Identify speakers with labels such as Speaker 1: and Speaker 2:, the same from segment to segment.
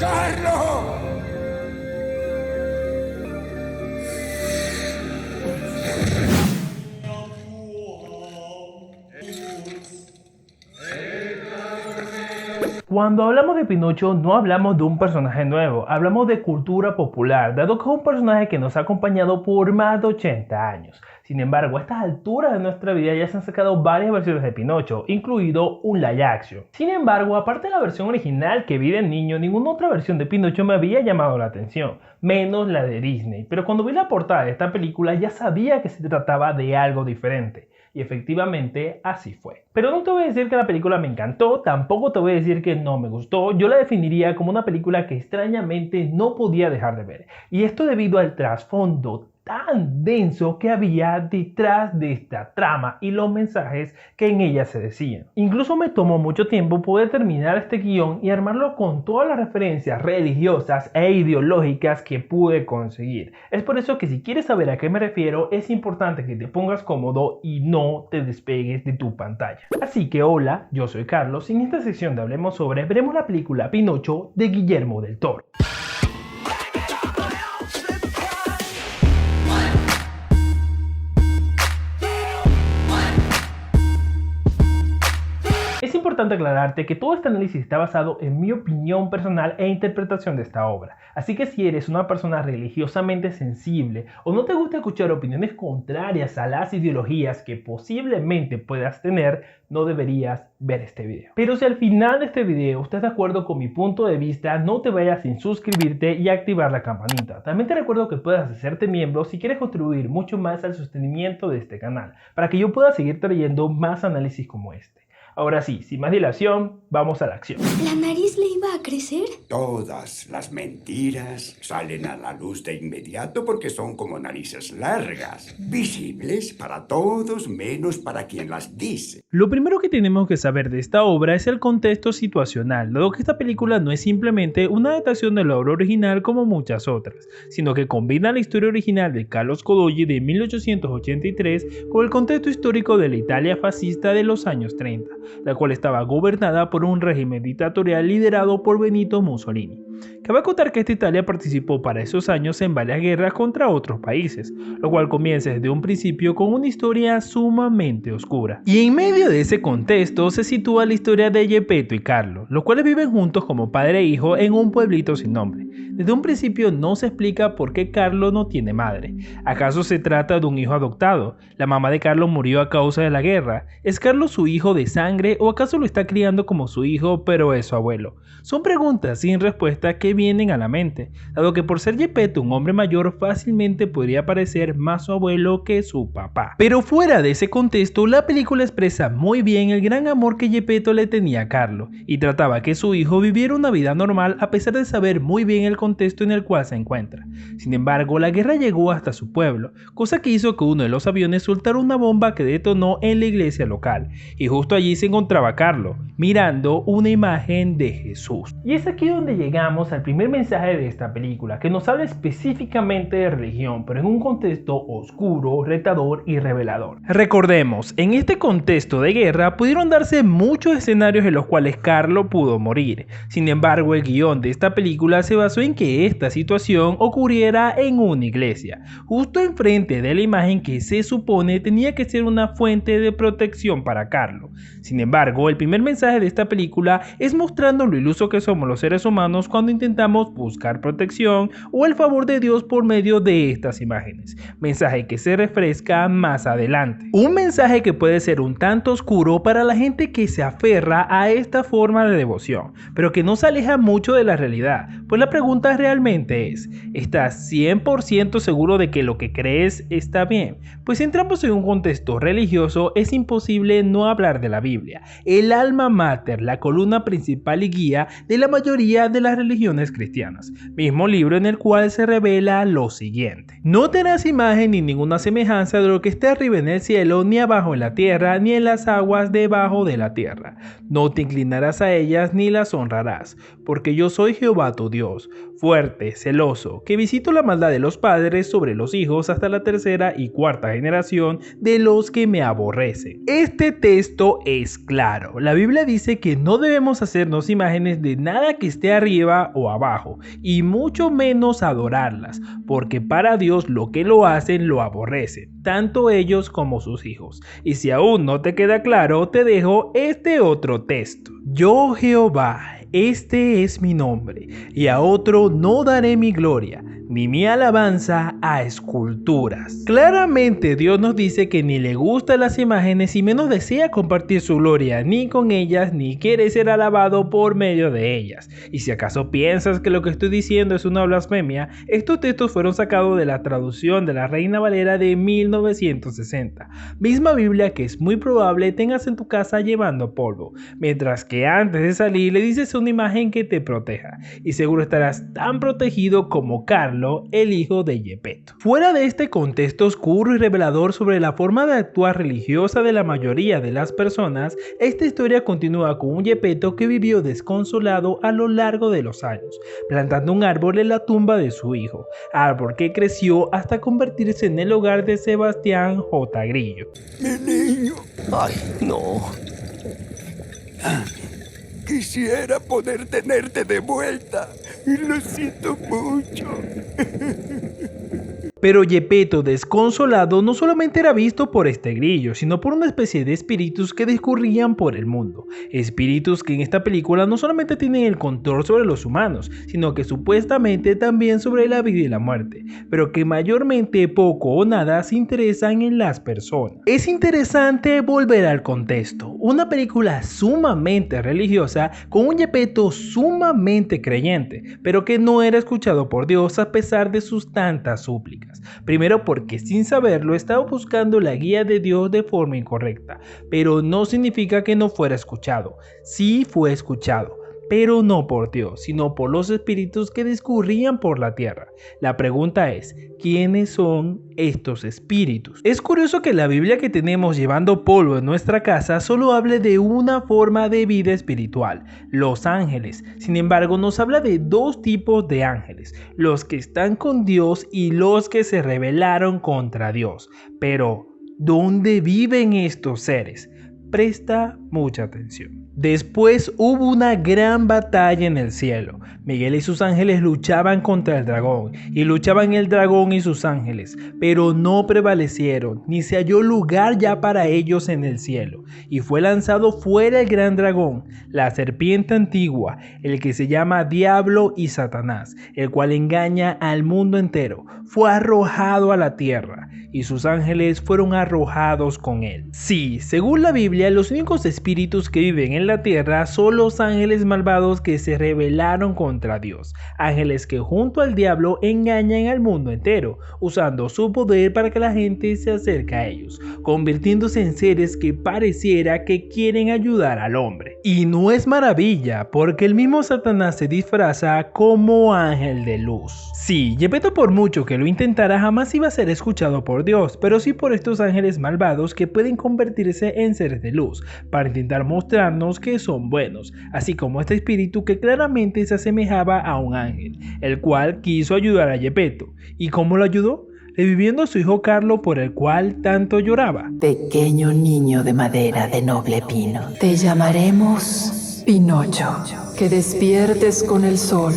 Speaker 1: ¡Carlo!
Speaker 2: Cuando hablamos de Pinocho no hablamos de un personaje nuevo, hablamos de cultura popular, dado que es un personaje que nos ha acompañado por más de 80 años. Sin embargo, a estas alturas de nuestra vida ya se han sacado varias versiones de Pinocho, incluido un live action. Sin embargo, aparte de la versión original que vi de niño, ninguna otra versión de Pinocho me había llamado la atención, menos la de Disney. Pero cuando vi la portada de esta película ya sabía que se trataba de algo diferente. Y efectivamente así fue. Pero no te voy a decir que la película me encantó, tampoco te voy a decir que no me gustó. Yo la definiría como una película que extrañamente no podía dejar de ver. Y esto debido al trasfondo tan denso que había detrás de esta trama y los mensajes que en ella se decían. Incluso me tomó mucho tiempo poder terminar este guión y armarlo con todas las referencias religiosas e ideológicas que pude conseguir. Es por eso que si quieres saber a qué me refiero, es importante que te pongas cómodo y no te despegues de tu pantalla. Así que hola, yo soy Carlos y en esta sección de Hablemos Sobre veremos la película Pinocho de Guillermo del Toro. Es importante aclararte que todo este análisis está basado en mi opinión personal e interpretación de esta obra, así que si eres una persona religiosamente sensible o no te gusta escuchar opiniones contrarias a las ideologías que posiblemente puedas tener, no deberías ver este video. Pero si al final de este video estás de acuerdo con mi punto de vista, no te vayas sin suscribirte y activar la campanita. También te recuerdo que puedas hacerte miembro si quieres contribuir mucho más al sostenimiento de este canal, para que yo pueda seguir trayendo más análisis como este. Ahora sí, sin más dilación, vamos a la acción.
Speaker 3: ¿La nariz le iba a crecer?
Speaker 1: Todas las mentiras salen a la luz de inmediato porque son como narices largas, visibles para todos menos para quien las dice.
Speaker 2: Lo primero que tenemos que saber de esta obra es el contexto situacional, dado que esta película no es simplemente una adaptación de la obra original como muchas otras, sino que combina la historia original de Carlos Godoy de 1883 con el contexto histórico de la Italia fascista de los años 30. La cual estaba gobernada por un régimen dictatorial liderado por Benito Mussolini. Cabe acotar que esta Italia participó para esos años en varias guerras contra otros países, lo cual comienza desde un principio con una historia sumamente oscura. Y en medio de ese contexto se sitúa la historia de Geppetto y Carlo, los cuales viven juntos como padre e hijo en un pueblito sin nombre. Desde un principio no se explica por qué Carlo no tiene madre. ¿Acaso se trata de un hijo adoptado? ¿La mamá de Carlo murió a causa de la guerra? ¿Es Carlo su hijo de sangre o acaso lo está criando como su hijo pero es su abuelo? Son preguntas sin respuesta que vienen a la mente, dado que por ser Geppetto un hombre mayor fácilmente podría parecer más su abuelo que su papá. Pero fuera de ese contexto, la película expresa muy bien el gran amor que Geppetto le tenía a Carlo y trataba que su hijo viviera una vida normal a pesar de saber muy bien el contexto en el cual se encuentra. Sin embargo, la guerra llegó hasta su pueblo, cosa que hizo que uno de los aviones soltara una bomba que detonó en la iglesia local, y justo allí se encontraba Carlo, mirando una imagen de Jesús. Y es aquí donde llegamos al primer mensaje de esta película, que nos habla específicamente de religión, pero en un contexto oscuro, retador y revelador. Recordemos, en este contexto de guerra pudieron darse muchos escenarios en los cuales Carlo pudo morir. Sin embargo, el guión de esta película se basó en que esta situación ocurriera en una iglesia, justo enfrente de la imagen que se supone tenía que ser una fuente de protección para Carlo. Sin embargo, el primer mensaje de esta película es mostrando lo iluso que somos los seres humanos cuando intentamos buscar protección o el favor de Dios por medio de estas imágenes. Mensaje que se refresca más adelante. Un mensaje que puede ser un tanto oscuro para la gente que se aferra a esta forma de devoción, pero que no se aleja mucho de la realidad, pues la pregunta realmente es, ¿estás 100% seguro de que lo que crees está bien? Pues si entramos en un contexto religioso, es imposible no hablar de la Biblia, el alma mater, la columna principal y guía de la mayoría de las religiones cristianas, mismo libro en el cual se revela lo siguiente: no tendrás imagen ni ninguna semejanza de lo que esté arriba en el cielo, ni abajo en la tierra, ni en las aguas debajo de la tierra. No te inclinarás a ellas ni las honrarás, porque yo soy Jehová tu Dios, fuerte, celoso, que visito la maldad de los padres sobre los hijos hasta la tercera y cuarta generación de los que me aborrecen. Este texto es claro. La Biblia dice que no debemos hacernos imágenes de nada que esté arriba o o abajo, y mucho menos adorarlas, porque para Dios lo que lo hacen lo aborrecen, tanto ellos como sus hijos. Y si aún no te queda claro, te dejo este otro texto. Yo Jehová, este es mi nombre, y a otro no daré mi gloria, ni mi alabanza a esculturas. Claramente Dios nos dice que ni le gustan las imágenes y menos desea compartir su gloria ni con ellas, ni quiere ser alabado por medio de ellas. Y si acaso piensas que lo que estoy diciendo es una blasfemia, estos textos fueron sacados de la traducción de la Reina Valera de 1960, misma Biblia que es muy probable tengas en tu casa llevando polvo, mientras que antes de salir le dices a una imagen que te proteja, y seguro estarás tan protegido como Carlos, el hijo de Gepetto. Fuera de este contexto oscuro y revelador sobre la forma de actuar religiosa de la mayoría de las personas, esta historia continúa con un Gepetto que vivió desconsolado a lo largo de los años, plantando un árbol en la tumba de su hijo, árbol que creció hasta convertirse en el hogar de Sebastián J. Grillo.
Speaker 1: Mi niño,
Speaker 4: Ay, no.
Speaker 1: quisiera poder tenerte de vuelta. Lo siento mucho.
Speaker 2: Pero Gepetto, desconsolado, no solamente era visto por este grillo, sino por una especie de espíritus que discurrían por el mundo. Espíritus que en esta película no solamente tienen el control sobre los humanos, sino que supuestamente también sobre la vida y la muerte, pero que mayormente poco o nada se interesan en las personas. Es interesante volver al contexto. Una película sumamente religiosa con un Gepetto sumamente creyente, pero que no era escuchado por Dios a pesar de sus tantas súplicas. Primero porque sin saberlo estaba buscando la guía de Dios de forma incorrecta, pero no significa que no fuera escuchado. Sí fue escuchado, pero no por Dios, sino por los espíritus que discurrían por la tierra. La pregunta es, ¿quiénes son estos espíritus? Es curioso que la Biblia que tenemos llevando polvo en nuestra casa solo hable de una forma de vida espiritual, los ángeles. Sin embargo, nos habla de dos tipos de ángeles, los que están con Dios y los que se rebelaron contra Dios. Pero, ¿dónde viven estos seres? Presta mucha atención. Después hubo una gran batalla en el cielo. Miguel y sus ángeles luchaban contra el dragón, y luchaban el dragón y sus ángeles, pero no prevalecieron, ni se halló lugar ya para ellos en el cielo. Y fue lanzado fuera el gran dragón, la serpiente antigua, el que se llama Diablo y Satanás, el cual engaña al mundo entero. Fue arrojado a la tierra, y sus ángeles fueron arrojados con él. Sí, según la Biblia, los únicos espíritus que viven en la tierra son los ángeles malvados que se rebelaron contra Dios, ángeles que junto al diablo engañan al mundo entero, usando su poder para que la gente se acerque a ellos, convirtiéndose en seres que pareciera que quieren ayudar al hombre. Y no es maravilla, porque el mismo Satanás se disfraza como ángel de luz. Sí, Gepetto, por mucho que lo intentara, jamás iba a ser escuchado por Dios, pero sí por estos ángeles malvados que pueden convertirse en seres de luz, para intentar mostrarnos que son buenos, así como este espíritu que claramente se asemejaba a un ángel, el cual quiso ayudar a Gepetto. ¿Y cómo lo ayudó? Reviviendo a su hijo Carlo, por el cual tanto lloraba.
Speaker 5: Pequeño niño de madera de noble pino, te llamaremos Pinocho. Que despiertes con el sol,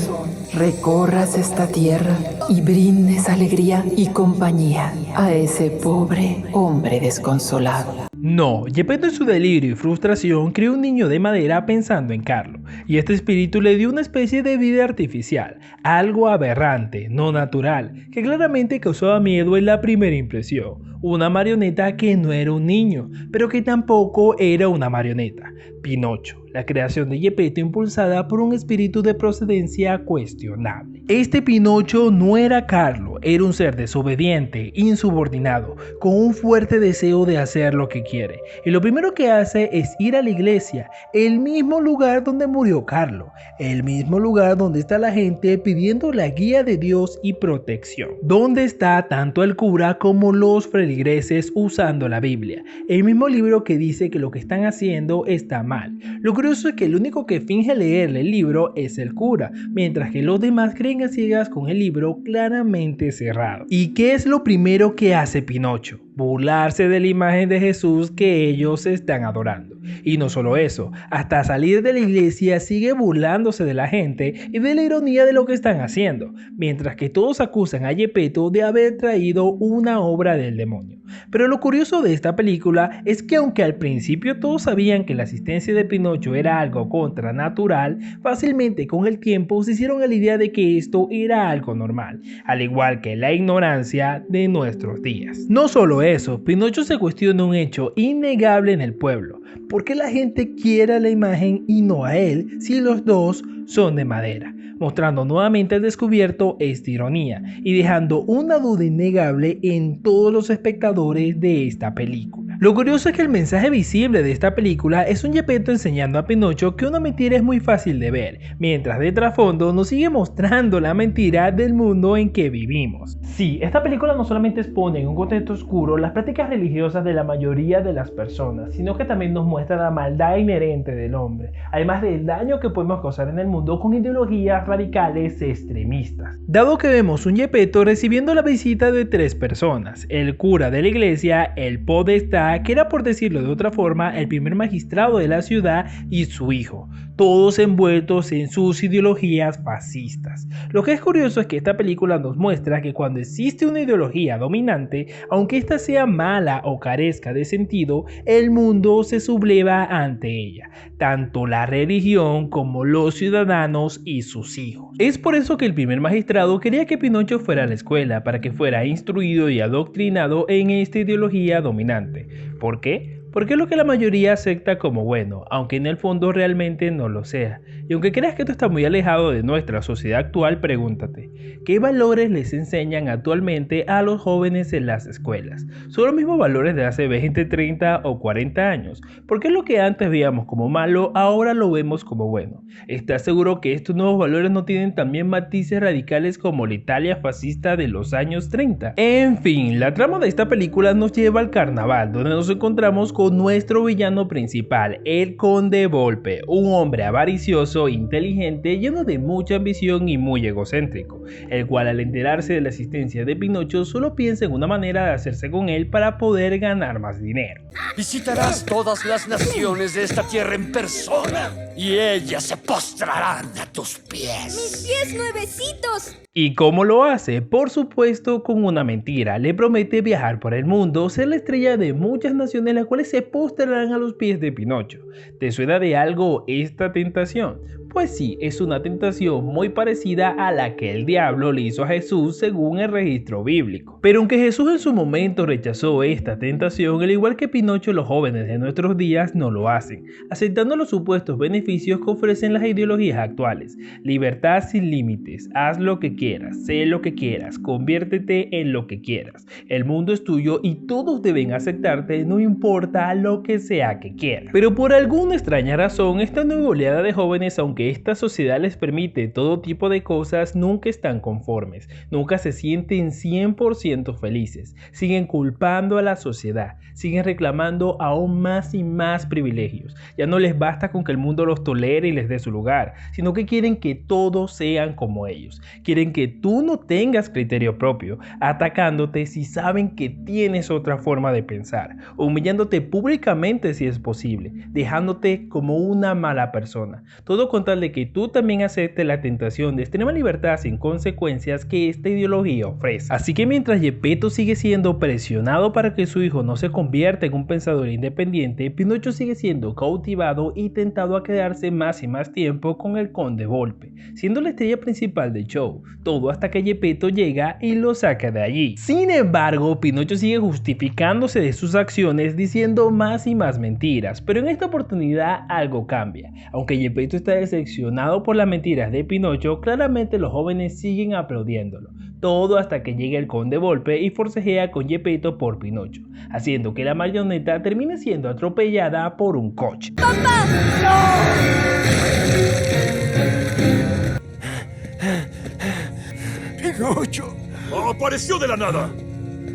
Speaker 5: recorras esta tierra y brindes alegría y compañía a ese pobre hombre desconsolado.
Speaker 2: No, Gepetto en su delirio y frustración crió un niño de madera pensando en Carlo, y este espíritu le dio una especie de vida artificial, algo aberrante, no natural, que claramente causaba miedo en la primera impresión. Una marioneta que no era un niño, pero que tampoco era una marioneta. Pinocho, la creación de Gepetto impulsada por un espíritu de procedencia cuestionable. Este Pinocho no era Carlo, era un ser desobediente, insubordinado, con un fuerte deseo de hacer lo que quiere. Y lo primero que hace es ir a la iglesia, el mismo lugar donde murió Carlo, el mismo lugar donde está la gente pidiendo la guía de Dios y protección. Donde está tanto el cura como los feligreses usando la Biblia, el mismo libro que dice que lo que están haciendo está mal. Lo curioso es que el único que finge leerle el libro es el cura, mientras que los demás creen a ciegas con el libro claramente cerrado. ¿Y qué es lo primero que hace Pinocho? burlarse de la imagen de Jesús que ellos están adorando. Y no solo eso, hasta salir de la iglesia sigue burlándose de la gente y de la ironía de lo que están haciendo, mientras que todos acusan a Geppetto de haber traído una obra del demonio. Pero lo curioso de esta película es que aunque al principio todos sabían que la asistencia de Pinocho era algo contranatural, fácilmente con el tiempo se hicieron a la idea de que esto era algo normal, al igual que la ignorancia de nuestros días. No solo eso, Pinocho se cuestiona un hecho innegable en el pueblo. ¿Por qué la gente quiere a la imagen y no a él si los dos son de madera? Mostrando nuevamente al descubierto esta ironía y dejando una duda innegable en todos los espectadores de esta película. Lo curioso es que el mensaje visible de esta película es un Geppetto enseñando a Pinocho que una mentira es muy fácil de ver, mientras de trasfondo nos sigue mostrando la mentira del mundo en que vivimos. Sí, esta película no solamente expone en un contexto oscuro las prácticas religiosas de la mayoría de las personas, sino que también nos muestra la maldad inherente del hombre, además del daño que podemos causar en el mundo con ideologías radicales extremistas. Dado que vemos un Geppetto recibiendo la visita de 3 personas, el cura de la iglesia, el podestá, que era por decirlo de otra forma el primer magistrado de la ciudad, y su hijo, todos envueltos en sus ideologías fascistas. Lo que es curioso es que esta película nos muestra que cuando existe una ideología dominante, aunque ésta sea mala o carezca de sentido, el mundo se subleva ante ella, tanto la religión como los ciudadanos y sus hijos. Es por eso que el primer magistrado quería que Pinocho fuera a la escuela para que fuera instruido y adoctrinado en esta ideología dominante. ¿Por qué? Porque es lo que la mayoría acepta como bueno, aunque en el fondo realmente no lo sea. Y aunque creas que esto está muy alejado de nuestra sociedad actual, pregúntate, ¿qué valores les enseñan actualmente a los jóvenes en las escuelas? ¿Son los mismos valores de hace 20, 30 o 40 años? ¿Por qué lo que antes veíamos como malo, ahora lo vemos como bueno? ¿Estás seguro que estos nuevos valores no tienen también matices radicales como la Italia fascista de los años 30? En fin, la trama de esta película nos lleva al carnaval, donde nos encontramos con nuestro villano principal, el Conde Volpe, un hombre avaricioso, inteligente, lleno de mucha ambición y muy egocéntrico, el cual al enterarse de la existencia de Pinocho solo piensa en una manera de hacerse con él para poder ganar más dinero.
Speaker 4: Visitarás todas las naciones de esta tierra en persona y ellas se postrarán a tus pies.
Speaker 3: ¡Mis pies nuevecitos!
Speaker 2: ¿Y cómo lo hace? Por supuesto con una mentira. Le promete viajar por el mundo, ser la estrella de muchas naciones las cuales se postrarán a los pies de Pinocho. ¿Te suena de algo esta tentación? Pues sí, es una tentación muy parecida a la que el diablo le hizo a Jesús según el registro bíblico. Pero aunque Jesús en su momento rechazó esta tentación, al igual que Pinocho, los jóvenes de nuestros días no lo hacen, aceptando los supuestos beneficios que ofrecen las ideologías actuales. Libertad sin límites, haz lo que quieras, sé lo que quieras, conviértete en lo que quieras. El mundo es tuyo y todos deben aceptarte, no importa lo que sea que quieras. Pero por alguna extraña razón, esta nueva oleada de jóvenes, aunque esta sociedad les permite todo tipo de cosas, nunca están conformes, nunca se sienten 100% felices, siguen culpando a la sociedad, siguen reclamando aún más y más privilegios. Ya no les basta con que el mundo los tolere y les dé su lugar, sino que quieren que todos sean como ellos, quieren que tú no tengas criterio propio, atacándote si saben que tienes otra forma de pensar, humillándote públicamente si es posible, dejándote como una mala persona, todo con tal de que tú también aceptes la tentación de extrema libertad sin consecuencias que esta ideología ofrece. Así que mientras Geppetto sigue siendo presionado para que su hijo no se convierta en un pensador independiente, Pinocho sigue siendo cautivado y tentado a quedarse más y más tiempo con el Conde Volpe, siendo la estrella principal del show, todo hasta que Geppetto llega y lo saca de allí. Sin embargo, Pinocho sigue justificándose de sus acciones diciendo más y más mentiras, pero en esta oportunidad algo cambia. Aunque Geppetto está decepcionado por las mentiras de Pinocho, claramente los jóvenes siguen aplaudiéndolo, todo hasta que llega el Conde Volpe y forcejea con Geppetto por Pinocho, haciendo que la marioneta termine siendo atropellada por un coche.
Speaker 3: ¡Papá!
Speaker 1: ¡Pinocho!
Speaker 4: ¡Apareció de la nada!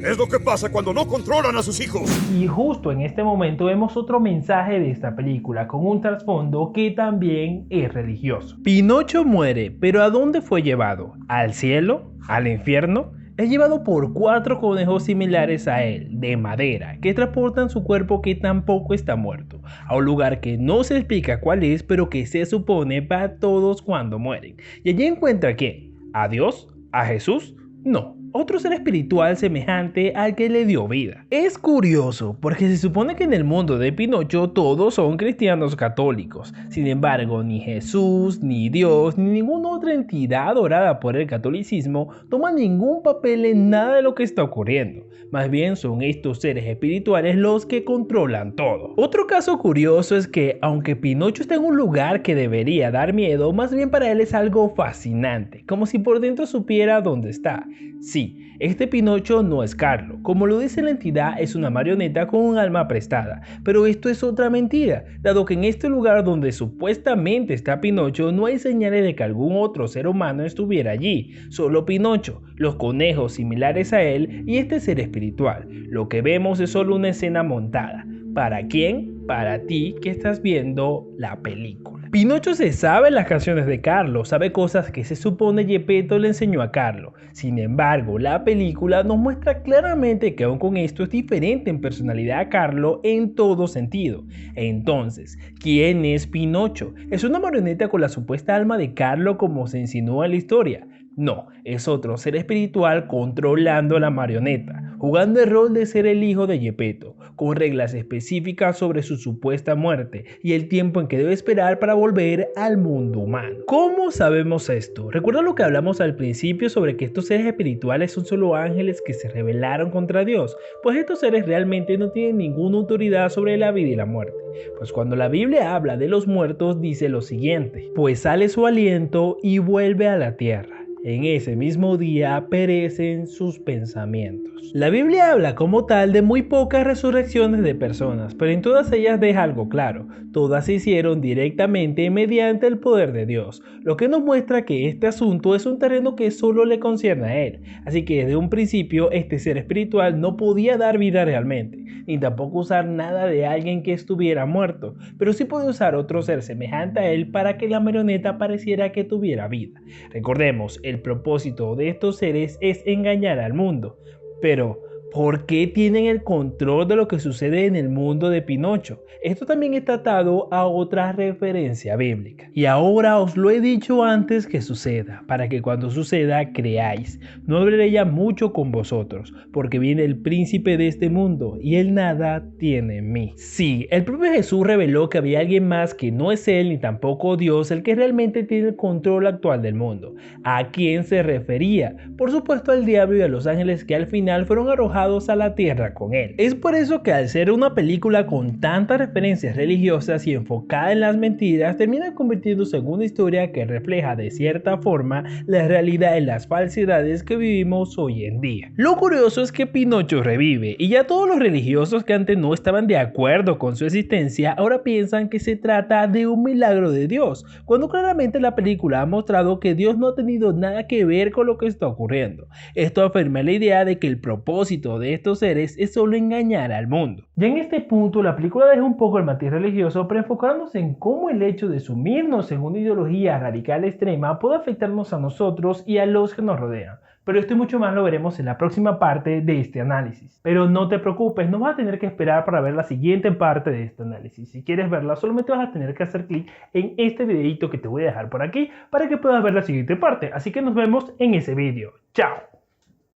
Speaker 4: Es lo que pasa cuando no controlan a sus hijos.
Speaker 2: Y justo en este momento vemos otro mensaje de esta película con un trasfondo que también es religioso. Pinocho muere, pero ¿a dónde fue llevado? ¿Al cielo? ¿Al infierno? es llevado por 4 conejos similares a él, de madera, que transportan su cuerpo, que tampoco está muerto, a un lugar que no se explica cuál es, pero que se supone va todos cuando mueren. Y allí encuentra ¿a quién? ¿A Dios? ¿A Jesús? No. Otro ser espiritual semejante al que le dio vida. Es curioso porque se supone que en el mundo de Pinocho todos son cristianos católicos. Sin embargo, ni Jesús, ni Dios, ni ninguna otra entidad adorada por el catolicismo toma ningún papel en nada de lo que está ocurriendo. Más bien son estos seres espirituales los que controlan todo. Otro caso curioso es que aunque Pinocho está en un lugar que debería dar miedo, más bien para él es algo fascinante, como si por dentro supiera dónde está. Sí, este Pinocho no es Carlo, como lo dice la entidad, es una marioneta con un alma prestada, pero esto es otra mentira, dado que en este lugar donde supuestamente está Pinocho no hay señales de que algún otro ser humano estuviera allí, solo Pinocho, los conejos similares a él y este ser espiritual. Lo que vemos es solo una escena montada. ¿Para quién? Para ti que estás viendo la película. Pinocho se sabe las canciones de Carlo, sabe cosas que se supone Geppetto le enseñó a Carlo. Sin embargo, la película nos muestra claramente que aún con esto es diferente en personalidad a Carlo en todo sentido. Entonces, ¿quién es Pinocho? ¿Es una marioneta con la supuesta alma de Carlo como se insinúa en la historia? No, es otro ser espiritual controlando la marioneta, jugando el rol de ser el hijo de Geppetto, con reglas específicas sobre su supuesta muerte y el tiempo en que debe esperar para volver al mundo humano. ¿Cómo sabemos esto? ¿Recuerda lo que hablamos al principio sobre que estos seres espirituales son solo ángeles que se rebelaron contra Dios? Pues estos seres realmente no tienen ninguna autoridad sobre la vida y la muerte. Pues cuando la Biblia habla de los muertos dice lo siguiente: pues sale su aliento y vuelve a la tierra. En ese mismo día perecen sus pensamientos. La Biblia habla como tal de muy pocas resurrecciones de personas, pero en todas ellas deja algo claro: todas se hicieron directamente mediante el poder de Dios, lo que nos muestra que este asunto es un terreno que solo le concierne a Él. Así que desde un principio este ser espiritual no podía dar vida realmente, ni tampoco usar nada de alguien que estuviera muerto, pero sí puede usar otro ser semejante a él para que la marioneta pareciera que tuviera vida. Recordemos, el propósito de estos seres es engañar al mundo. Pero, ¿por qué tienen el control de lo que sucede en el mundo de Pinocho? Esto también está atado a otra referencia bíblica. Y ahora os lo he dicho antes que suceda, para que cuando suceda creáis. No hablaré ya mucho con vosotros, porque viene el príncipe de este mundo, y él nada tiene en mí. Sí, el propio Jesús reveló que había alguien más que no es él ni tampoco Dios el que realmente tiene el control actual del mundo. ¿A quién se refería? Por supuesto al diablo y a los ángeles que al final fueron arrojados a la tierra con él. Es por eso que al ser una película con tantas referencias religiosas y enfocada en las mentiras, termina convirtiéndose en una historia que refleja de cierta forma la realidad en las falsedades que vivimos hoy en día. Lo curioso es que Pinocho revive y ya todos los religiosos que antes no estaban de acuerdo con su existencia ahora piensan que se trata de un milagro de Dios, cuando claramente la película ha mostrado que Dios no ha tenido nada que ver con lo que está ocurriendo. Esto afirma la idea de que el propósito de estos seres es solo engañar al mundo. Ya en este punto la película deja un poco el matiz religioso, pero enfocándose en cómo el hecho de sumirnos en una ideología radical extrema puede afectarnos a nosotros y a los que nos rodean. Pero esto y mucho más lo veremos en la próxima parte de este análisis. Pero no te preocupes, no vas a tener que esperar para ver la siguiente parte de este análisis. Si quieres verla, solamente vas a tener que hacer clic en este videito que te voy a dejar por aquí para que puedas ver la siguiente parte. Así que nos vemos en ese video. ¡Chao!